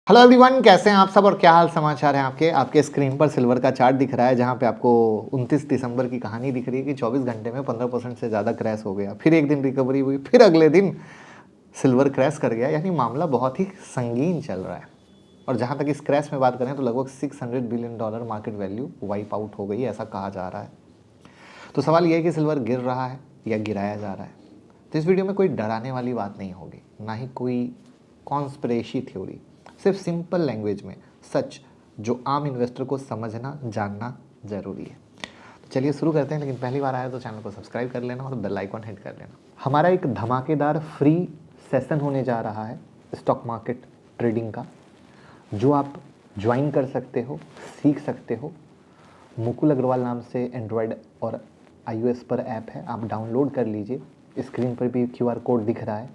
Hello everyone, कैसे हैं आप सब और क्या हाल समाचार हैं आपके स्क्रीन पर सिल्वर का चार्ट दिख रहा है जहां पे आपको 29 दिसंबर की कहानी दिख रही है कि 24 घंटे में 15% से ज़्यादा क्रैश हो गया, फिर एक दिन रिकवरी हुई, फिर अगले दिन सिल्वर क्रैश कर गया। यानी मामला बहुत ही संगीन चल रहा है। और जहां तक इस क्रैश में बात करें तो लगभग $600 billion market value wipe out हो गई, ऐसा कहा जा रहा है। तो सवाल यह है कि सिल्वर गिर रहा है या गिराया जा रहा है। तो इस वीडियो में कोई डराने वाली बात नहीं होगी, ना ही कोई कॉन्स्पिरेसी थ्योरी, सिर्फ सिंपल लैंग्वेज में सच जो आम इन्वेस्टर को समझना जानना जरूरी है। तो चलिए शुरू करते हैं, लेकिन पहली बार आया तो चैनल को सब्सक्राइब कर लेना और बेल आइकॉन हिट कर लेना। हमारा एक धमाकेदार फ्री सेशन होने जा रहा है स्टॉक मार्केट ट्रेडिंग का, जो आप ज्वाइन कर सकते हो, सीख सकते हो। मुकुल अग्रवाल नाम से एंड्रॉयड और iOS पर ऐप है, आप डाउनलोड कर लीजिए। स्क्रीन पर भी QR कोड दिख रहा है,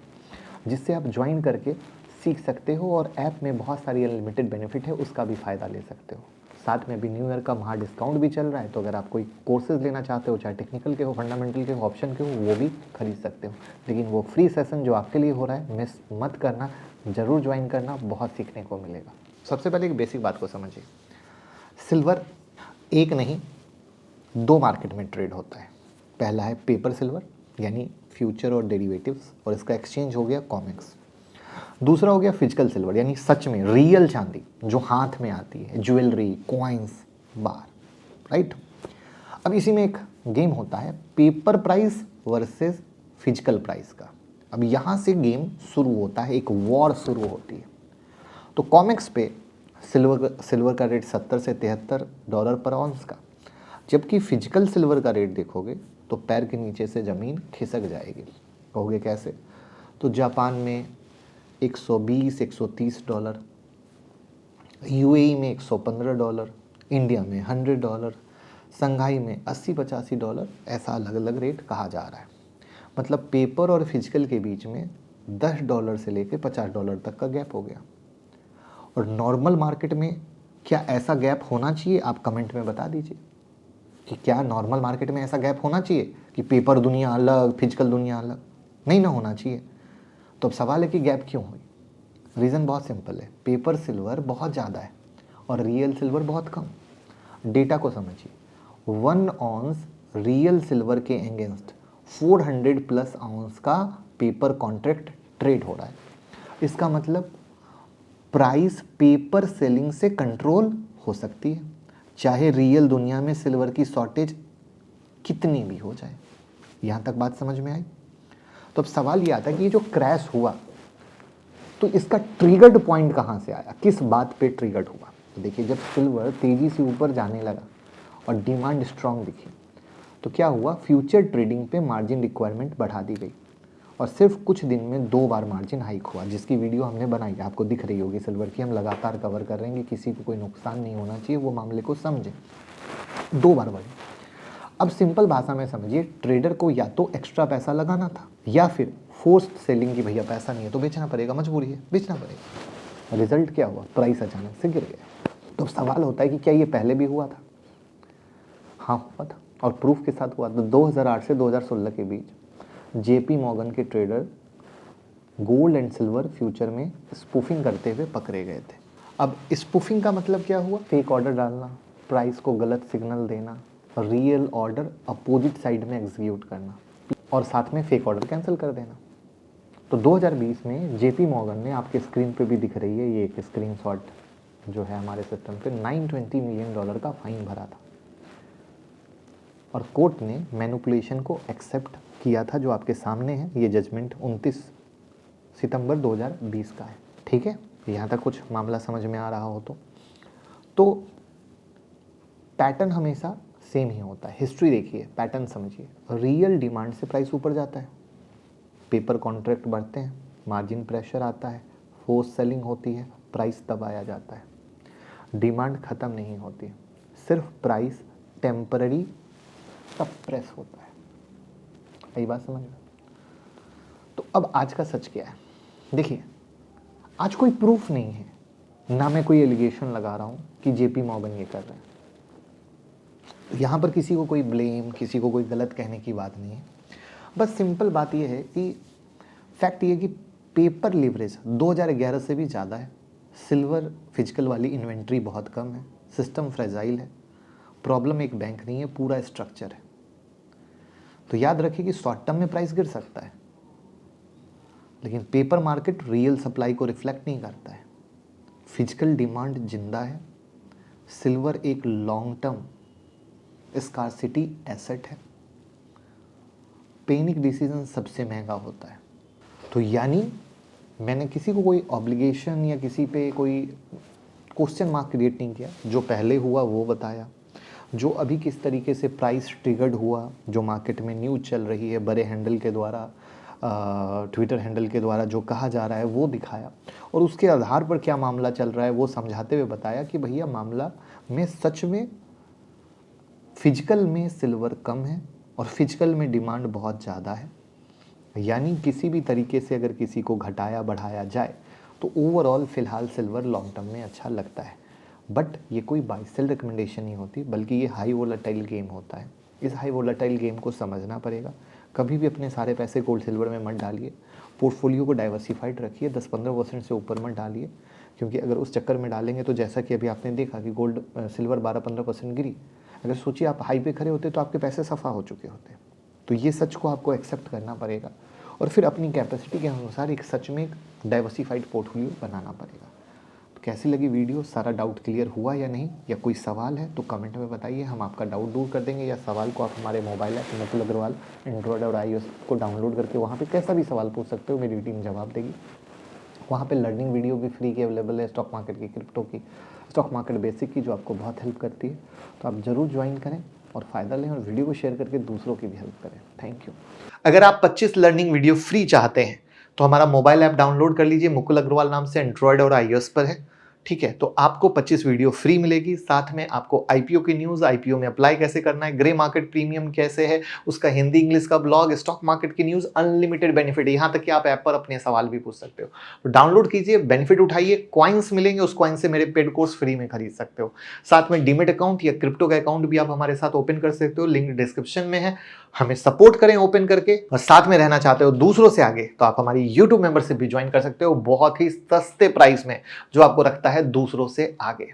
जिससे आप ज्वाइन करके सीख सकते हो और ऐप में बहुत सारी अनलिमिटेड बेनिफिट है, उसका भी फ़ायदा ले सकते हो। साथ में अभी न्यू ईयर का महा डिस्काउंट भी चल रहा है, तो अगर आप कोई कोर्सेज लेना चाहते हो, चाहे टेक्निकल के हो, फंडामेंटल के हो, ऑप्शन के हो, वो भी खरीद सकते हो। लेकिन वो फ्री सेशन जो आपके लिए हो रहा है, मिस मत करना, ज़रूर ज्वाइन करना, बहुत सीखने को मिलेगा। सबसे पहले एक बेसिक बात को समझिए। सिल्वर एक नहीं, दो मार्केट में ट्रेड होता है। पहला है पेपर सिल्वर, यानी फ्यूचर और डेरिवेटिव्स, और इसका एक्सचेंज हो गया कॉमेक्स। दूसरा हो गया फिजिकल सिल्वर, यानी सच में रियल चांदी जो हाथ में आती है, ज्वेलरी, कॉइन्स, बार, राइट। अब इसी में एक गेम होता है paper price versus physical price का। अब यहाँ से गेम शुरू होता है, एक वॉर शुरू होती है। तो कॉमेक्स पे सिल्वर का रेट 70 से $73 पर आउंस का, जबकि फिजिकल सिल्वर का रेट देखोगे तो पैर के नीचे से ज़मीन खिसक जाएगी। कहोगे कैसे? तो जापान में $120-130, UAE में $115, इंडिया में $100, संघाई में $80-85, ऐसा अलग अलग रेट कहा जा रहा है। मतलब पेपर और फिजिकल के बीच में $10 से लेकर $50 तक का गैप हो गया। और नॉर्मल मार्केट में क्या ऐसा गैप होना चाहिए? आप कमेंट में बता दीजिए कि क्या नॉर्मल मार्केट में ऐसा गैप होना चाहिए कि पेपर दुनिया अलग, फिजिकल दुनिया अलग? नहीं ना होना चाहिए। तो अब सवाल है कि गैप क्यों हुई? रीज़न बहुत सिंपल है, पेपर सिल्वर बहुत ज़्यादा है और रियल सिल्वर बहुत कम। डेटा को समझिए, 1 ऑन्स रियल सिल्वर के अगेंस्ट 400+ आउंस का पेपर कॉन्ट्रैक्ट ट्रेड हो रहा है। इसका मतलब प्राइस पेपर सेलिंग से कंट्रोल हो सकती है, चाहे रियल दुनिया में सिल्वर की शॉर्टेज कितनी भी हो जाए। यहाँ तक बात समझ में आई? तो अब सवाल ये आता है कि ये जो क्रैश हुआ, तो इसका ट्रिगर्ड पॉइंट कहाँ से आया, किस बात पे ट्रिगर्ड हुआ? तो देखिए, जब सिल्वर तेज़ी से ऊपर जाने लगा और डिमांड स्ट्रांग दिखी, तो क्या हुआ, फ्यूचर ट्रेडिंग पे मार्जिन रिक्वायरमेंट बढ़ा दी गई और सिर्फ कुछ दिन में 2 बार मार्जिन हाइक हुआ, जिसकी वीडियो हमने बनाई, आपको दिख रही होगी सिल्वर की। हम लगातार कवर कर रहे हैं कि किसी को कोई नुकसान नहीं होना चाहिए, वो मामले को समझें। 2 बार बढ़ी। अब सिंपल भाषा में समझिए, ट्रेडर को या तो एक्स्ट्रा पैसा लगाना था या फिर फोर्स्ड सेलिंग की, भैया पैसा नहीं है तो बेचना पड़ेगा, मजबूरी है, बेचना पड़ेगा। रिजल्ट क्या हुआ? प्राइस अचानक से गिर गया। तो सवाल होता है कि क्या ये पहले भी हुआ था? हाँ हुआ था, और प्रूफ के साथ हुआ था। 2008 से 2016 के बीच JP मॉर्गन के trader gold and silver future में स्पूफिंग करते हुए पकड़े गए थे। अब स्पूफिंग का मतलब क्या हुआ? फेक ऑर्डर डालना, प्राइस को गलत सिग्नल देना, रियल ऑर्डर अपोजिट साइड में एग्जीक्यूट करना और साथ में फेक ऑर्डर कैंसिल कर देना। तो 2020 में JP मॉर्गन ने, आपके स्क्रीन पे भी दिख रही है ये एक स्क्रीनशॉट जो है हमारे सिस्टम पे, $920 मिलियन का फाइन भरा था और कोर्ट ने मैनिपुलेशन को एक्सेप्ट किया था, जो आपके सामने है। ये जजमेंट 29 सितंबर 2020 का है, ठीक है। यहाँ तक कुछ मामला समझ में आ रहा हो तो पैटर्न हमेशा सेम ही होता है। हिस्ट्री देखिए, पैटर्न समझिए। रियल डिमांड से प्राइस ऊपर जाता है, पेपर कॉन्ट्रैक्ट बढ़ते हैं, मार्जिन प्रेशर आता है, फोर्स सेलिंग होती है, प्राइस दबाया जाता है। डिमांड ख़त्म नहीं होती, सिर्फ प्राइस टेम्पररी सप्रेस होता है। यही बात समझ में? तो अब आज का सच क्या है? देखिए, आज कोई प्रूफ नहीं है, ना मैं कोई एलिगेशन लगा रहा हूँ कि JP मॉर्गन ये कर रहे हैं। यहाँ पर किसी को कोई ब्लेम, किसी को कोई गलत कहने की बात नहीं है। बस सिंपल बात ये है कि फैक्ट ये कि पेपर लीवरेज 2011 से भी ज़्यादा है सिल्वर फिजिकल वाली इन्वेंट्री बहुत कम है, सिस्टम फ्रेजाइल है, प्रॉब्लम एक बैंक नहीं है, पूरा स्ट्रक्चर है। तो याद रखिए कि शॉर्ट टर्म में प्राइस गिर सकता है, लेकिन पेपर मार्केट रियल सप्लाई को रिफ्लेक्ट नहीं करता है। फिजिकल डिमांड जिंदा है। सिल्वर एक लॉन्ग टर्म स्कार्सिटी एसेट है। पैनिक डिसीजन सबसे महंगा होता है। तो यानी मैंने किसी को कोई ऑब्लिगेशन या किसी पे कोई क्वेश्चन मार्क क्रिएट नहीं किया, जो पहले हुआ वो बताया, जो अभी किस तरीके से प्राइस ट्रिगर्ड हुआ, जो मार्केट में न्यूज़ चल रही है बड़े हैंडल के द्वारा, ट्विटर हैंडल के द्वारा जो कहा जा रहा है वो दिखाया, और उसके आधार पर क्या मामला चल रहा है वो समझाते हुए बताया कि भैया मामला में सच में फिजिकल में सिल्वर कम है और फिजिकल में डिमांड बहुत ज़्यादा है। यानी किसी भी तरीके से अगर किसी को घटाया बढ़ाया जाए तो ओवरऑल फ़िलहाल सिल्वर लॉन्ग टर्म में अच्छा लगता है। बट ये कोई बाय सेल रिकमेंडेशन नहीं होती, बल्कि ये हाई वोलेटाइल गेम होता है। इस हाई वोलेटाइल गेम को समझना पड़ेगा। कभी भी अपने सारे पैसे गोल्ड सिल्वर में मत डालिए, पोर्टफोलियो को डाइवर्सिफाइड रखिए, 10-15% से ऊपर मत डालिए, क्योंकि अगर उस चक्कर में डालेंगे तो जैसा कि अभी आपने देखा कि गोल्ड सिल्वर 12-15% गिरी, अगर सोचिए आप हाई पे खड़े होते तो आपके पैसे सफ़ा हो चुके होते। तो ये सच को आपको एक्सेप्ट करना पड़ेगा और फिर अपनी कैपेसिटी के अनुसार एक सच में एक डाइवर्सिफाइड पोर्टफोलियो बनाना पड़ेगा। तो कैसी लगी वीडियो, सारा डाउट क्लियर हुआ या नहीं, या कोई सवाल है तो कमेंट में बताइए, हम आपका डाउट दूर कर देंगे। या सवाल को आप हमारे mobile app Mukul Agarwal Android और iOS को डाउनलोड करके वहाँ पे कैसा भी सवाल पूछ सकते हो, मेरी टीम जवाब देगी। वहाँ पे लर्निंग वीडियो भी फ्री की अवेलेबल है, स्टॉक मार्केट की, क्रिप्टो की, स्टॉक मार्केट बेसिक की, जो आपको बहुत हेल्प करती है। तो आप ज़रूर ज्वाइन करें और फ़ायदा लें और वीडियो को शेयर करके दूसरों की भी हेल्प करें। Thank you. अगर आप 25 लर्निंग वीडियो फ्री चाहते हैं तो हमारा मोबाइल ऐप डाउनलोड कर लीजिए, मुकुल अग्रवाल नाम से, एंड्रॉयड और iOS पर है। ठीक है, तो आपको 25 वीडियो फ्री मिलेगी। साथ में आपको आईपीओ की न्यूज़, आईपीओ में अप्लाई कैसे करना है, ग्रे मार्केट प्रीमियम कैसे है, उसका हिंदी इंग्लिश का ब्लॉग, स्टॉक मार्केट की न्यूज़, अनलिमिटेड बेनिफिट है। यहाँ तक कि आप ऐप पर अपने सवाल भी पूछ सकते हो। तो डाउनलोड कीजिए, बेनिफिट उठाइए, कॉइन्स मिलेंगे, उस कॉइन से मेरे पेड कोर्स फ्री में खरीद सकते हो। साथ में डीमेट अकाउंट या क्रिप्टो का अकाउंट भी आप हमारे साथ ओपन कर सकते हो, लिंक डिस्क्रिप्शन में है। हमें सपोर्ट करें ओपन करके, और साथ में रहना चाहते हो दूसरों से आगे तो आप हमारी यूट्यूब मेंबरशिप भी ज्वाइन कर सकते हो, बहुत ही सस्ते प्राइस में, जो आपको रखता है दूसरों से आगे।